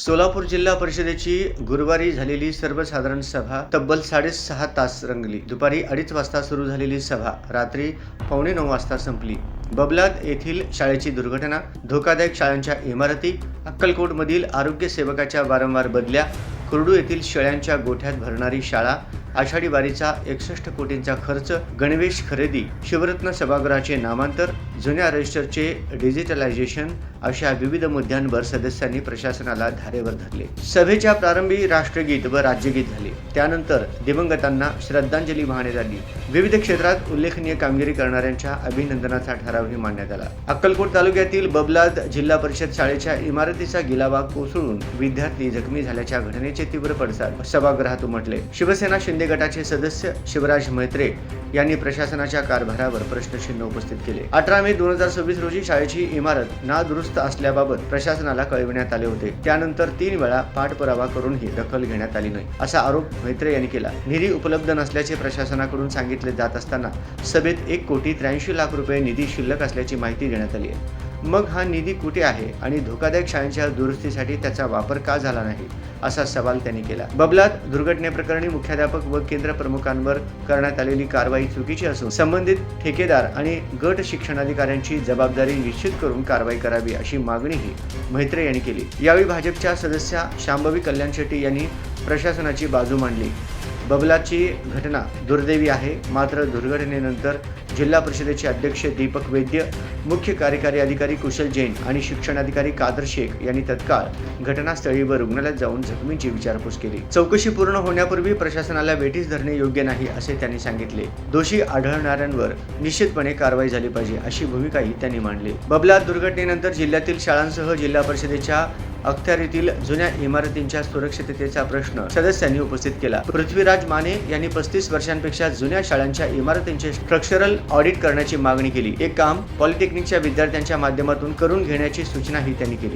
सोलापूर जिल्हा परिषदेची गुरुवारी झालेली सर्वसाधारण सभा तब्बल 6.5 तास रंगली. दुपारी 2:30 वाजता सुरू झालेली सभा रात्री 8:45 वाजता संपली. बबलाद येथील शाळेची दुर्घटना, धोकादायक शाळांच्या इमारती, अक्कलकोटमधील आरोग्य सेवकाच्या वारंवार बदल्या, कुर्डू येथील शेळ्यांच्या गोठ्यात भरणारी शाळा, आषाढी वारीचा 61 कोटींचा खर्च, गणवेश खरेदी, शिवरत्न सभागृहाचे नामांतर, जुन्या रजिस्टरचे डिजिटलायझेशन अशा विविध मुद्द्यांवर सदस्यांनी प्रशासनाला धारेवर धरले. सभेच्या प्रारंभी राष्ट्रगीत व राज्यगीत झाले. त्यानंतर दिवंगतांना श्रद्धांजली वाहण्यात आली. विविध क्षेत्रात उल्लेखनीय कामगिरी करणाऱ्यांच्या अभिनंदनाचा ठरावही मांडण्यात आला. अक्कलकोट तालुक्यातील बबलाद जिल्हा परिषद शाळेच्या इमारतीचा गिलावा कोसळून विद्यार्थी जखमी झाल्याच्या घटनेचे तीव्र पडसाद सभागृहात उमटले. शिवसेना शिंदे गटाचे सदस्य शिवराज मैत्रे यांनी प्रशासनाच्या कारभारावर प्रश्नचिन्ह उपस्थित केले. 18 मे 2026 रोजी शाळेची इमारत नादुरुस्त असल्याबाबत प्रशासनाला कळविण्यात आले होते. त्यानंतर 3 वेळा पाठपुरावा करूनही दखल घेण्यात आली नाही, असा आरोप मैत्रे यांनी केला. निधी उपलब्ध नसल्याचे प्रशासनाकडून सांगितले जात असताना सभेत 1,83,00,000 रुपये निधी शिल्लक असल्याची माहिती देण्यात आली आहे. मग हा निधी कुठे आहे आणि धोकादायक शाळांच्या दुरुस्तीसाठी त्याचा वापर का झाला नाही, असा सवाल त्यांनी केला. बबलाद दुर्घटनेप्रकरणी मुख्याध्यापक व केंद्र प्रमुखांवर करण्यात आलेली कारवाई चुकीची असून संबंधित ठेकेदार आणि गट शिक्षणाधिकाऱ्यांची जबाबदारी निश्चित करून कारवाई करावी, अशी मागणीही मैत्रे यांनी केली. यावेळी भाजपच्या सदस्या शांभवी कल्याण शेट्टी यांनी प्रशासनाची बाजू मांडली. बबलादची घटना दुर्दैवी आहे, मात्र दुर्घटनेनंतर जिल्हा परिषदेचे अध्यक्ष दीपक वैद्य, मुख्य कार्यकारी अधिकारी कुशल जैन आणि शिक्षणाधिकारी कादर शेख यांनी तत्काळ घटनास्थळी व रुग्णालयात जाऊन जखमींची विचारपूस केली. चौकशी पूर्ण होण्यापूर्वी प्रशासनाला वेठीस धरणे योग्य नाही, असे त्यांनी सांगितले. दोषी आढळणाऱ्यांवर निश्चितपणे कारवाई झाली पाहिजे, अशी भूमिकाही त्यांनी मांडली. बबलाद दुर्घटनेनंतर जिल्ह्यातील शाळांसह जिल्हा परिषदेच्या अखत्यारीतील जुन्या इमारतींच्या सुरक्षिततेचा प्रश्न सदस्यांनी उपस्थित केला. पृथ्वीराज माने यांनी 35 वर्षांपेक्षा जुन्या शाळांच्या इमारतींचे स्ट्रक्चरल ऑडिट करण्याची मागणी केली. हे काम पॉलिटेक्निकच्या विद्यार्थ्यांच्या माध्यमातून करून घेण्याची सूचनाही त्यांनी केली.